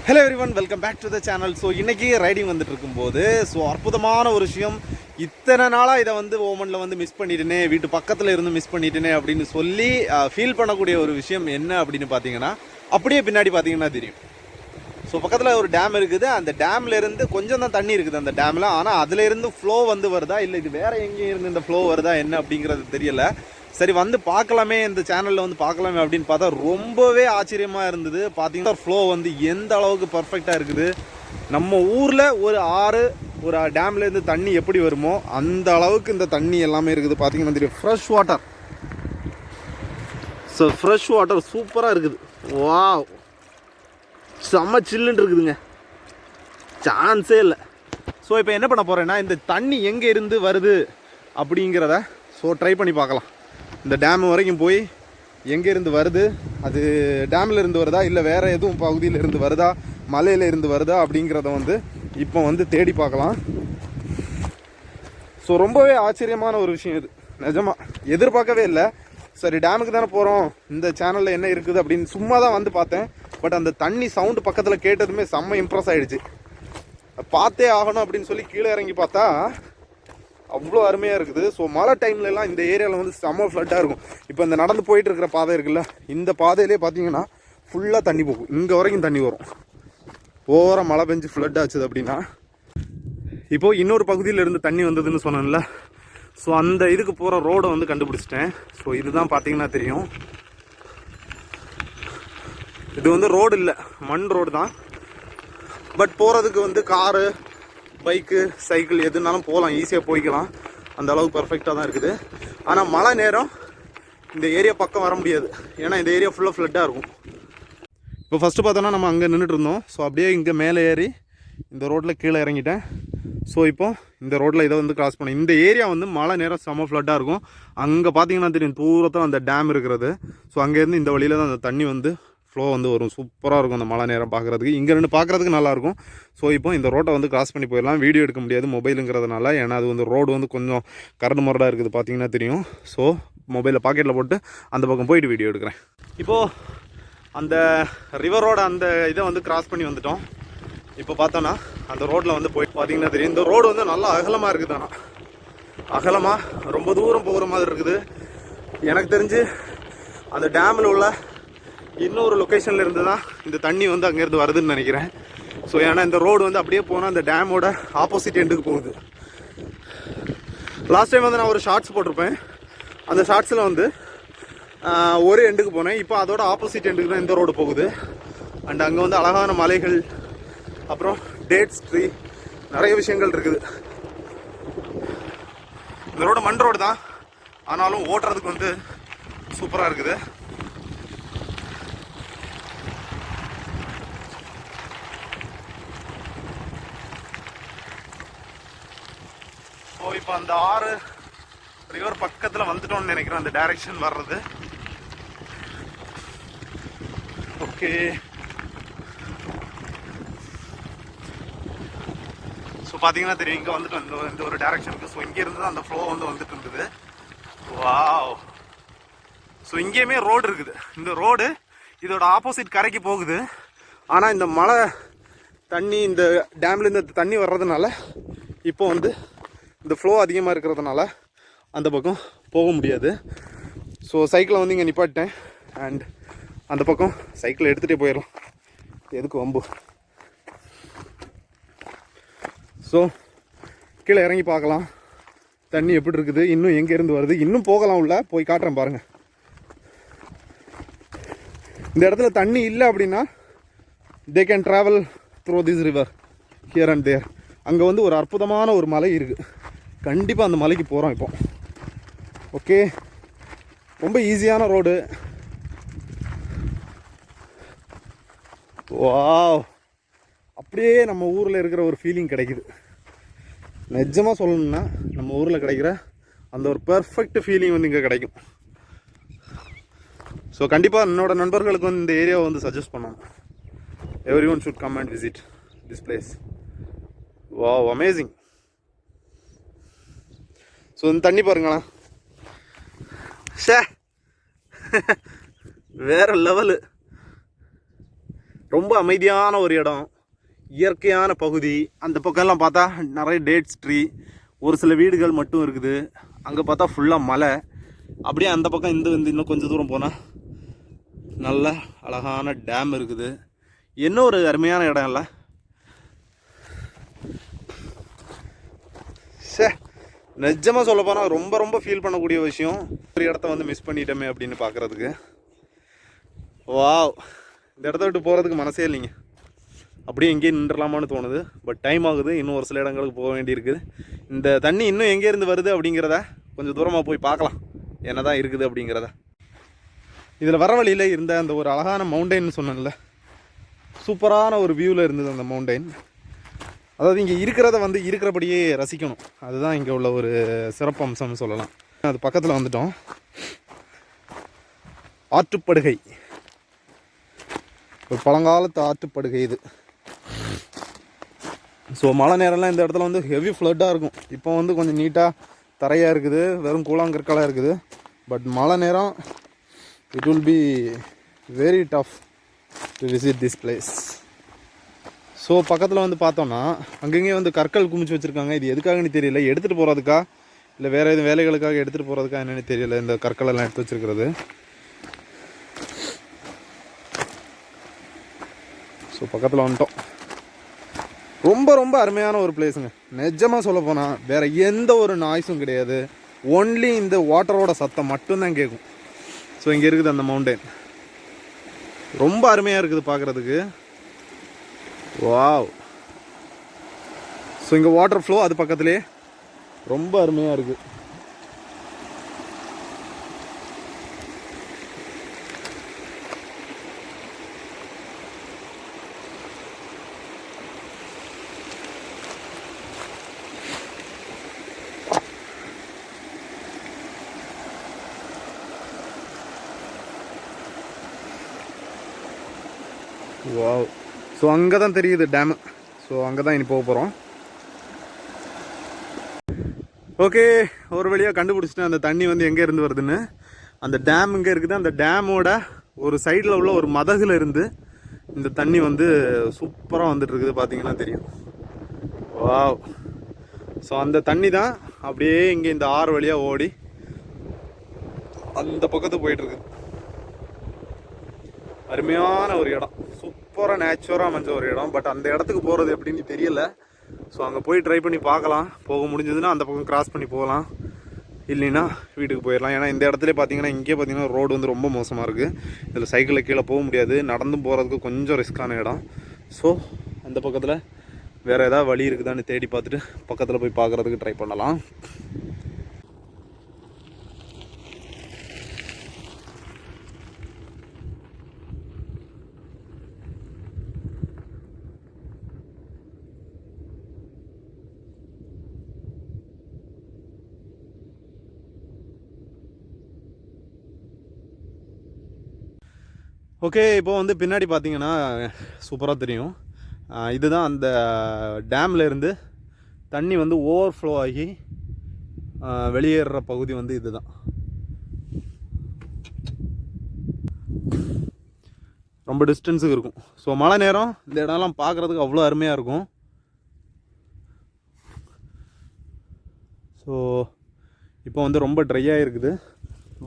Hello everyone, welcome back to the channel. So இன்றைக்கி riding வந்துட்டு இருக்கும்போது அற்புதமான ஒரு விஷயம். இத்தனை நாளாக இதை ஓமனில் மிஸ் பண்ணிட்டேனே, வீட்டு பக்கத்தில் இருந்து மிஸ் பண்ணிட்டேனே அப்படின்னு சொல்லி ஃபீல் பண்ணக்கூடிய ஒரு விஷயம் என்ன அப்படின்னு பார்த்தீங்கன்னா, அப்படியே பின்னாடி பார்த்தீங்கன்னா தெரியும். ஸோ பக்கத்தில் ஒரு டேம் இருக்குது. அந்த டேம்லேருந்து கொஞ்சம் தான் தண்ணி இருக்குது அந்த டேமில். ஆனால் அதுலேருந்து ஃப்ளோ வருதா இல்லை இது வேறு எங்கேயும் இருந்து இந்த ஃப்ளோ வருதா என்ன அப்படிங்கிறது தெரியல. சரி பார்க்கலாமே, இந்த சேனலில் பார்க்கலாமே அப்படின்னு பார்த்தா ரொம்பவே ஆச்சரியமாக இருந்தது. பார்த்தீங்கன்னா ஃப்ளோ எந்த அளவுக்கு பர்ஃபெக்டாக இருக்குது. நம்ம ஊரில் ஒரு ஆறு ஒரு டேம்லேருந்து தண்ணி எப்படி வருமோ அந்த அளவுக்கு இந்த தண்ணி எல்லாமே இருக்குது. பார்த்தீங்கன்னா தெரியும், fresh water. So fresh water சூப்பராக இருக்குது. வாவ், செம்ம சில்லுன்னு இருக்குதுங்க, சான்ஸே இல்லை. ஸோ இப்போ என்ன பண்ண போகிறேன்னா, இந்த தண்ணி எங்கே இருந்து வருது அப்படிங்கிறத ட்ரை பண்ணி பார்க்கலாம். இந்த டேம் வரைக்கும் போய் எங்கே இருந்து வருது, அது டேமில் இருந்து வருதா இல்லை வேறு எதுவும் பகுதியில் இருந்து வருதா, மலையில் இருந்து வருதா அப்படிங்கிறத இப்போ தேடி பார்க்கலாம். ஸோ ரொம்பவே ஆச்சரியமான ஒரு விஷயம் இது, நிஜமாக எதிர்பார்க்கவே இல்லை. சரி டேமுக்கு தானே போகிறோம், இந்த சேனலில் என்ன இருக்குது அப்படின்னு சும்மா தான் பார்த்தேன். பட் அந்த தண்ணி சவுண்டு பக்கத்தில் கேட்டதுமே செம்ம இம்ப்ரெஸ் ஆகிடுச்சு. பார்த்தே ஆகணும் அப்படின்னு சொல்லி கீழே இறங்கி பார்த்தா அவ்வளோ அருமையாக இருக்குது. ஸோ மழை டைம்லலாம் இந்த ஏரியாவில் செம்ம ஃப்ளட்டாக இருக்கும். இப்போ இந்த நடந்து போயிட்டு இருக்கிற பாதை இருக்குல்ல, இந்த பாதையிலே பார்த்தீங்கன்னா ஃபுல்லாக தண்ணி போகும், இங்கே வரைக்கும் தண்ணி வரும். ஓவராக மழை பெஞ்சு ஃப்ளட் ஆச்சுது அப்படின்னா. இப்போது இன்னொரு பகுதியில் இருந்து தண்ணி வந்ததுன்னு சொன்னேன்ல, ஸோ அந்த இதுக்கு போகிற ரோடை கண்டுபிடிச்சிட்டேன். ஸோ இதுதான் பார்த்தீங்கன்னா தெரியும், இது ரோடு இல்லை, மண் ரோடு தான். பட் போகிறதுக்கு காரு, பைக்கு, சைக்கிள் எதுனாலும் போகலாம், ஈஸியாக போய்க்கலாம். அந்த அளவுக்கு பர்ஃபெக்டாக தான் இருக்குது. ஆனால் மழை நேரம் இந்த ஏரியா பக்கம் வர முடியாது, ஏன்னா இந்த ஏரியா ஃபுல்லாக ஃப்ளட்டாக இருக்கும். இப்போ ஃபஸ்ட்டு பார்த்தோன்னா நம்ம அங்கே நின்றுட்டு இருந்தோம். ஸோ அப்படியே இங்கே மேலே ஏறி இந்த ரோட்டில் கீழே இறங்கிட்டேன். ஸோ இப்போ இந்த ரோட்டில் இதை கிராஸ் பண்ணேன். இந்த ஏரியா மழை நேரம் செம்ம ஃப்ளட்டாக இருக்கும். அங்கே பார்த்தீங்கன்னா தெரியும், தூரத்தில் அந்த டேம் இருக்கிறது. ஸோ அங்கேருந்து இந்த வழியில் தான் அந்த தண்ணி ஃப்ளோ வரும். சூப்பராக இருக்கும் அந்த மழை நேரம் பார்க்குறதுக்கு. இங்கே ரெண்டு பார்க்குறதுக்கு நல்லாயிருக்கும். ஸோ இப்போ இந்த ரோட்டை கிராஸ் பண்ணி போயிடலாம். வீடியோ எடுக்க முடியாது மொபைலுங்கிறதுனால, ஏன்னா அது ரோடு கொஞ்சம் கரடு முரடாக இருக்குது, பார்த்தீங்கன்னா தெரியும். ஸோ மொபைலில் பாக்கெட்டில் போட்டு அந்த பக்கம் போயிட்டு வீடியோ எடுக்கிறேன். இப்போது அந்த ரிவரோட அந்த இதை கிராஸ் பண்ணி வந்துட்டோம். இப்போ பார்த்தோன்னா அந்த ரோட்டில் போயிட்டு பார்த்தீங்கன்னா தெரியும், இந்த ரோடு நல்லா அகலமாக இருக்குது. ஆனால் அகலமாக ரொம்ப தூரம் போகிற மாதிரி இருக்குது. எனக்கு தெரிஞ்சு அந்த டேமில் உள்ள இன்னொரு லொக்கேஷனில் இருந்து தான் இந்த தண்ணி அங்கேருந்து வருதுன்னு நினைக்கிறேன். ஸோ ஏன்னா இந்த ரோடு அப்படியே போனால் அந்த டேமோட ஆப்போசிட் எண்டுக்கு போகுது. லாஸ்ட் டைம் நான் ஒரு ஷார்ட்ஸ் போட்டிருப்பேன். அந்த ஷார்ட்ஸில் ஒரு எண்டுக்கு போனேன். இப்போ அதோட ஆப்போசிட் எண்டுக்கு தான் இந்த ரோடு போகுது. அண்ட் அங்கே அழகான மலைகள், அப்புறம் டேட்ஸ் ட்ரீ, நிறைய விஷயங்கள் இருக்குது. இந்த ரோடு மண் ரோடு தான், ஆனாலும் ஓட்டுறதுக்கு சூப்பராக இருக்குது. இப்போ அந்த ஆறு ரிவர் பக்கத்தில் வந்துட்டோம்னு நினைக்கிறேன், அந்த டைரக்ஷன் வர்றது. ஓகே, ஸோ பார்த்தீங்கன்னா தெரியும், இங்கே இந்த ஒரு டைரக்ஷனுக்கு. ஸோ இங்கேருந்து தான் அந்த ஃப்ளோ வந்துட்டு இருந்தது. வாவ், ஸோ இங்கேயுமே ரோடு இருக்குது. இந்த ரோடு இதோட ஆப்போசிட் கரைக்கு போகுது. ஆனால் இந்த மழை தண்ணி, இந்த டேம்லேருந்து இந்த தண்ணி வர்றதுனால இப்போ இந்த ஃப்ளோ அதிகமாக இருக்கிறதுனால அந்த பக்கம் போக முடியாது. ஸோ சைக்கிளை இங்கே நிப்பாட்டேன். அண்ட் அந்த பக்கம் சைக்கிளை எடுத்துகிட்டே போயிடலாம், எதுக்கு வம்பு. ஸோ கீழே இறங்கி பார்க்கலாம் தண்ணி எப்படி இருக்குது, இன்னும் எங்கேருந்து வருது. இன்னும் போகலாம், உள்ள போய் காட்டுறேன் பாருங்கள். இந்த இடத்துல தண்ணி இல்லை அப்படின்னா they can travel through this river here and there. அங்கே ஒரு அற்புதமான ஒரு மலை இருக்குது. கண்டிப்பாக அந்த மலைக்கு போகிறோம் இப்போ. ஓகே, ரொம்ப ஈஸியான ரோடு. வாவ், அப்படியே நம்ம ஊரில் இருக்கிற ஒரு ஃபீலிங் கிடைக்குது. நிஜமாக சொல்லணும்னா நம்ம ஊரில் கிடைக்கிற அந்த ஒரு பெர்ஃபெக்ட் ஃபீலிங் இங்கே கிடைக்கும். ஸோ கண்டிப்பாக என்னோடய நண்பர்களுக்கு இந்த ஏரியாவை சஜஸ்ட் பண்ணணும். Every one should come and visit this place. Wow, amazing. So இந்த தண்ணி பாருங்களேன், வேற லெவலு. ரொம்ப அமைதியான ஒரு இடம், இயற்கையான பகுதி. அந்த பக்கம்லாம் பார்த்தா நிறைய டேட்ஸ் ட்ரீ, ஒரு சில வீடுகள் மட்டும் இருக்குது. அங்கே பார்த்தா ஃபுல்லாக மலை. அப்படியே அந்த பக்கம் இன்னும் கொஞ்சம் தூரம் போனால் நல்ல அழகான டேம் இருக்குது. என்ன ஒரு அருமையான இடம் இல்லை? நிஜமாக சொல்ல போனால் ரொம்ப ரொம்ப ஃபீல் பண்ணக்கூடிய விஷயம். ஒரு இடத்த வந்து மிஸ் பண்ணிட்டோமே அப்படின்னு பார்க்குறதுக்கு. வாவ், இந்த இடத்த விட்டு போகிறதுக்கு மனசே இல்லைங்க. அப்படியே எங்கேயும் நின்றுலாமான்னு தோணுது. பட் டைம் ஆகுது, இன்னும் ஒரு சில இடங்களுக்கு போக வேண்டியிருக்குது. இந்த தண்ணி இன்னும் எங்கேருந்து வருது அப்படிங்கிறத கொஞ்சம் தூரமாக போய் பார்க்கலாம், என்ன தான் இருக்குது அப்படிங்கிறத. இதில் வர வழியில் இருந்த அந்த ஒரு அழகான மவுண்டெயின் சொன்னேன்ல, சூப்பரான ஒரு வியூவில் இருந்தது அந்த மவுண்டெயின். அதாவது இங்கே இருக்கிறத வந்து இருக்கிறபடியே ரசிக்கணும், அதுதான் இங்கே உள்ள ஒரு சிறப்பு அம்சம்னு சொல்லலாம். அது பக்கத்தில் வந்துட்டோம். ஆற்றுப்படுகை, ஒரு பழங்காலத்து ஆற்றுப்படுகை இது. ஸோ மழை நேரம்லாம் இந்த இடத்துல வந்து ஹெவி ஃப்ளட்டாக இருக்கும். இப்போ வந்து கொஞ்சம் நீட்டாக தரையாக இருக்குது, வெறும் கூழாங்கற்களாக இருக்குது. பட் மழை நேரம் it will be very tough to visit this place. So பக்கத்தில் வந்து பார்த்தோன்னா அங்கங்கே வந்து கற்கள் குமிச்சு வச்சுருக்காங்க. இது எதுக்காகன்னு தெரியல, எடுத்துகிட்டு போகிறதுக்கா இல்லை வேறு எதுவும் வேலைகளுக்காக எடுத்துகிட்டு போகிறதுக்கா என்னென்னு தெரியல. இந்த கற்களெல்லாம் எடுத்து வச்சுருக்கிறது. ஸோ பக்கத்தில் வந்துட்டோம். ரொம்ப ரொம்ப அருமையான ஒரு பிளேஸுங்க. நிஜமாக சொல்ல போனால் வேறு எந்த ஒரு நாய்ஸும் கிடையாது, ஒன்லி இந்த வாட்டரோட சத்தம் மட்டும்தான் கேட்கும். ஸோ இங்கே இருக்குது அந்த மவுண்டைன், ரொம்ப அருமையாக இருக்குது பார்க்குறதுக்கு. வாவ். ஸோ இங்கே வாட்டர் ஃப்ளோ அது பக்கத்துலேயே ரொம்ப அருமையாக இருக்குது. வாவ். ஸோ அங்கே தான் தெரியுது டேமு. ஸோ அங்கே தான் இனி போக போகிறோம். ஓகே, ஒரு வழியாக கண்டுபிடிச்சிட்டேன் அந்த தண்ணி வந்து எங்கே இருந்து வருதுன்னு. அந்த டேம் இங்கே இருக்குது. அந்த டேமோட ஒரு சைடில் உள்ள ஒரு மதகுல இருந்து இந்த தண்ணி வந்து சூப்பராக வந்துட்டு இருக்குது, பார்த்தீங்கன்னா தெரியும். வாவ். ஸோ அந்த தண்ணி தான் அப்படியே இங்கே இந்த ஆறு வழியாக ஓடி அந்த பக்கத்துக்கு போயிட்டுருக்கு. அருமையான ஒரு இடம், சூப்பராக நேச்சுரலாக அமைஞ்ச ஒரு இடம். பட் அந்த இடத்துக்கு போகிறது எப்படின்னு தெரியல. ஸோ அங்கே போய் ட்ரை பண்ணி பார்க்கலாம். போக முடிஞ்சதுன்னா அந்த பக்கம் கிராஸ் பண்ணி போகலாம், இல்லைன்னா வீட்டுக்கு போயிடலாம். ஏன்னா இந்த இடத்துல பார்த்தீங்கன்னா இங்கே பார்த்தீங்கன்னா ரோடு வந்து ரொம்ப மோசமாக இருக்குது. இதில் சைக்கிளில் கீழே போக முடியாது, நடந்தும் போகிறதுக்கு கொஞ்சம் ரிஸ்க்கான இடம். ஸோ அந்த பக்கத்தில் வேறு ஏதாவது வழி இருக்குதான்னு தேடி பார்த்துட்டு பக்கத்தில் போய் பார்க்குறதுக்கு ட்ரை பண்ணலாம். ஓகே, இப்போ வந்து பின்னாடி பார்த்தீங்கன்னா சூப்பராக தெரியும். இதுதான் அந்த டேமில் இருந்து தண்ணி வந்து ஓவர்ஃப்ளோ ஆகி வெளியேறுற பகுதி வந்து இதுதான். ரொம்ப டிஸ்டன்ஸுக்கு இருக்கும். ஸோ மழை நேரம் இந்த இடம்லாம் பார்க்குறதுக்கு அவ்வளோ அருமையாக இருக்கும். ஸோ இப்போ வந்து ரொம்ப ட்ரையாக இருக்குது.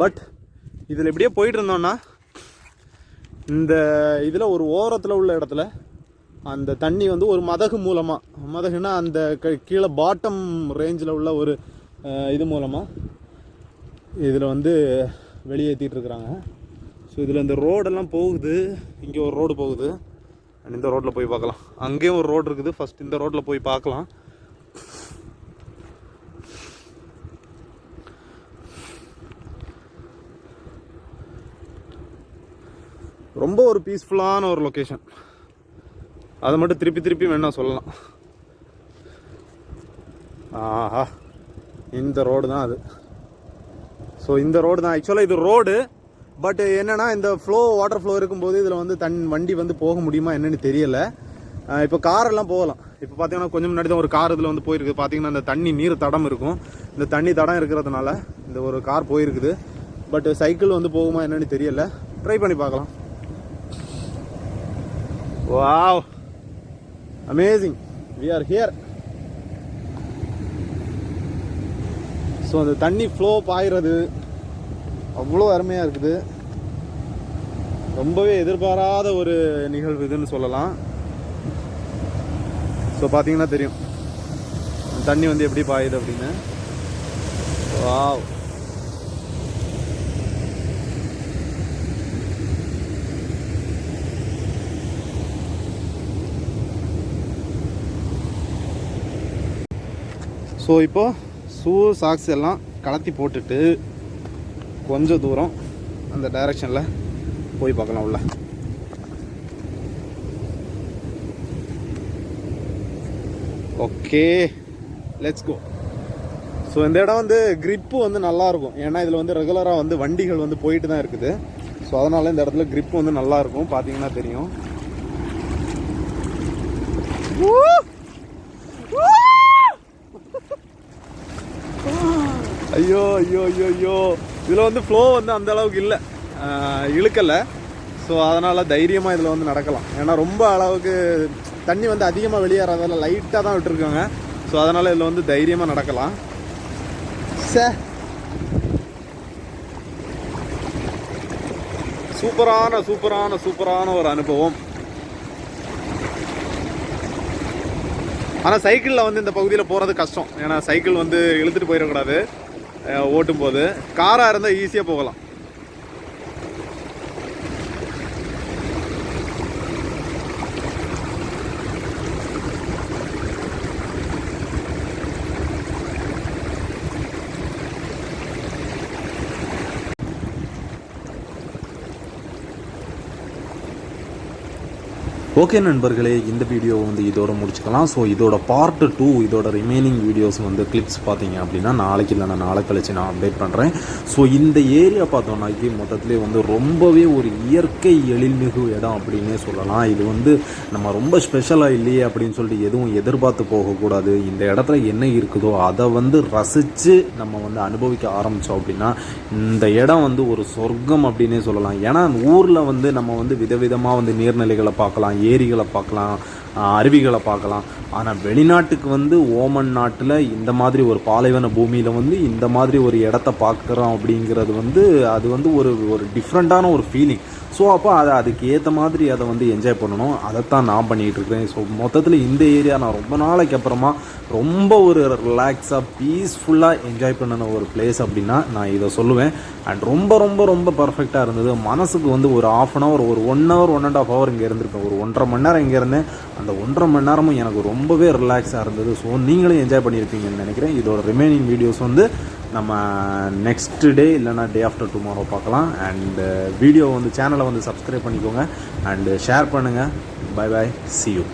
பட் இதில் இப்படியே போயிட்டு இருந்தோன்னா இந்த இதில் ஒரு ஓரத்தில் உள்ள இடத்துல அந்த தண்ணி வந்து ஒரு மதகு மூலமாக, மதகுன்னா அந்த கீழே பாட்டம் ரேஞ்சில் உள்ள ஒரு இது மூலமாக இதில் வந்து வெளியேற்றிட்டு இருக்கிறாங்க. ஸோ இதில் இந்த ரோடெல்லாம் போகுது. இங்கே ஒரு ரோடு போகுது, இந்த ரோட்டில் போய் பார்க்கலாம். அங்கேயும் ஒரு ரோடு இருக்குது. ஃபஸ்ட் இந்த ரோட்டில் போய் பார்க்கலாம். ரொம்ப ஒரு பீஸ்ஃபுல்லான ஒரு லொக்கேஷன். அதை மட்டும் திருப்பி திருப்பி வேணா சொல்லலாம். ஆஹா, இந்த ரோடு தான் அது. ஸோ இந்த ரோடு தான் ஆக்சுவலாக இது ரோடு. பட் என்னென்னா இந்த வாட்டர் ஃப்ளோ இருக்கும்போது இதில் வந்து வண்டி வந்து போக முடியுமா என்னன்னு தெரியலை. இப்போ காரெல்லாம் போகலாம். இப்போ பார்த்தீங்கன்னா கொஞ்சம் முன்னாடி தான் ஒரு கார் இதில் வந்து போயிருக்குது. பார்த்தீங்கன்னா இந்த தண்ணி நீர் தடம் இருக்கும். இந்த தண்ணி தடம் இருக்கிறதுனால இந்த ஒரு கார் போயிருக்குது. பட் சைக்கிள் வந்து போகுமா என்னன்னு தெரியலை. ட்ரை பண்ணி பார்க்கலாம். Wow, amazing, we are here. So அந்த தண்ணி ஃப்ளோ பாயிறது அவ்வளோ அருமையாக இருக்குது. ரொம்பவே எதிர்பாராத ஒரு நிகழ்வு இதுன்னு சொல்லலாம். ஸோ பார்த்தீங்கன்னா தெரியும் தண்ணி வந்து எப்படி பாயுது அப்படின்னு. வாவ், ஸோ இப்போ ஷூ சாக்ஸ் எல்லாம் கலத்தி போட்டுட்டு கொஞ்சம் தூரம் அந்த டைரக்ஷனில் போய் பார்க்கலாம் உள்ள. Okay, let's go. ஸோ இந்த இடம் வந்து கிரிப்பு வந்து நல்லாயிருக்கும். ஏன்னா இதில் வந்து ரெகுலராக வந்து வண்டிகள் வந்து போயிட்டு தான் இருக்குது. ஸோ அதனால் இந்த இடத்துல கிரிப்பு வந்து நல்லாயிருக்கும். பார்த்தீங்கன்னா தெரியும். ஐயோ ஐயோ ஐயோ ஐயோ, இதில் வந்து ஃப்ளோ வந்து அந்த அளவுக்கு இல்லை, இழுக்கலை. ஸோ அதனால் தைரியமாக இதில் வந்து நடக்கலாம். ஏன்னா ரொம்ப அளவுக்கு தண்ணி வந்து அதிகமாக வெளியேறாதால லைட்டாக தான் விட்டுருக்காங்க. ஸோ அதனால் இதில் வந்து தைரியமாக நடக்கலாம். சூப்பரான சூப்பரான சூப்பரான ஒரு அனுபவம். ஆனால் சைக்கிளில் வந்து இந்த பகுதியில் போகிறது கஷ்டம். ஏன்னா சைக்கிள் வந்து இழுத்துட்டு போயிடக்கூடாது ஓட்டும் போது. காராக இருந்தால் ஈஸியாக போகலாம். ஓகே நண்பர்களே, இந்த வீடியோ வந்து இதோட முடிச்சுக்கலாம். ஸோ இதோட பார்ட் 2, இதோட ரிமைனிங் வீடியோஸ் வந்து கிளிப்ஸ் பார்த்தீங்க அப்படின்னா நாளைக்கு இல்லைனா நாளை கழிச்சு நான் அப்டேட் பண்ணுறேன். ஸோ இந்த ஏரியா பார்த்தோம்னாக்கி மொத்தத்திலே வந்து ரொம்பவே ஒரு இயற்கை எழில்மிகு இடம் அப்படின்னே சொல்லலாம். இது வந்து நம்ம ரொம்ப ஸ்பெஷலாக இல்லையே அப்படின்னு சொல்லிட்டு எதுவும் எதிர்பார்த்து போகக்கூடாது. இந்த இடத்துல என்ன இருக்குதோ அதை வந்து ரசித்து நம்ம வந்து அனுபவிக்க ஆரம்பித்தோம் அப்படின்னா இந்த இடம் வந்து ஒரு சொர்க்கம் அப்படின்னே சொல்லலாம். ஏன்னா ஊரில் வந்து நம்ம வந்து விதவிதமாக வந்து நீர்நிலைகளை பார்க்கலாம், ஏரிகளை பார்க்கலாம், அருவிகளை பார்க்கலாம். ஆனால் வெளிநாட்டுக்கு வந்து ஓமன் நாட்டில் இந்த மாதிரி ஒரு பாலைவன பூமியில் வந்து இந்த மாதிரி ஒரு இடத்த பார்க்குறோம் அப்படிங்கிறது வந்து அது வந்து ஒரு டிஃப்ரெண்ட்டான ஒரு ஃபீலிங். ஸோ அப்போ அதுக்கு ஏற்ற மாதிரி அதை வந்து என்ஜாய் பண்ணணும். அதைத்தான் நான் பண்ணிகிட்டு இருக்கிறேன். ஸோ மொத்தத்தில் இந்த ஏரியா நான் ரொம்ப நாளைக்கு அப்புறமா ரொம்ப ஒரு ரிலாக்ஸாக பீஸ்ஃபுல்லாக என்ஜாய் பண்ணின ஒரு பிளேஸ் அப்படின்னா நான் இதை சொல்லுவேன். அண்ட் ரொம்ப ரொம்ப ரொம்ப பர்ஃபெக்டாக இருந்தது. மனசுக்கு வந்து ஒரு ½ அன் ஹவர், ஒரு 1 ஹவர் 1.5 ஹவர் இங்கே இருந்திருப்பேன். ஒரு 1.5 மணி நேரம் இங்கே இருந்தேன். அந்த 1.5 மணி நேரமும் எனக்கு ரொம்பவே ரிலாக்ஸாக இருந்தது. ஸோ நீங்களும் என்ஜாய் பண்ணியிருப்பீங்கன்னு நினைக்கிறேன். இதோட ரிமைனிங் வீடியோஸ் வந்து நம்ம நெக்ஸ்ட் டே இல்லைனா டே ஆஃப்டர் டுமாரோ பார்க்கலாம். அண்டு வீடியோ வந்து சேனலை வந்து சப்ஸ்கிரைப் பண்ணிக்கோங்க அண்டு ஷேர் பண்ணுங்கள். Bye bye, see you.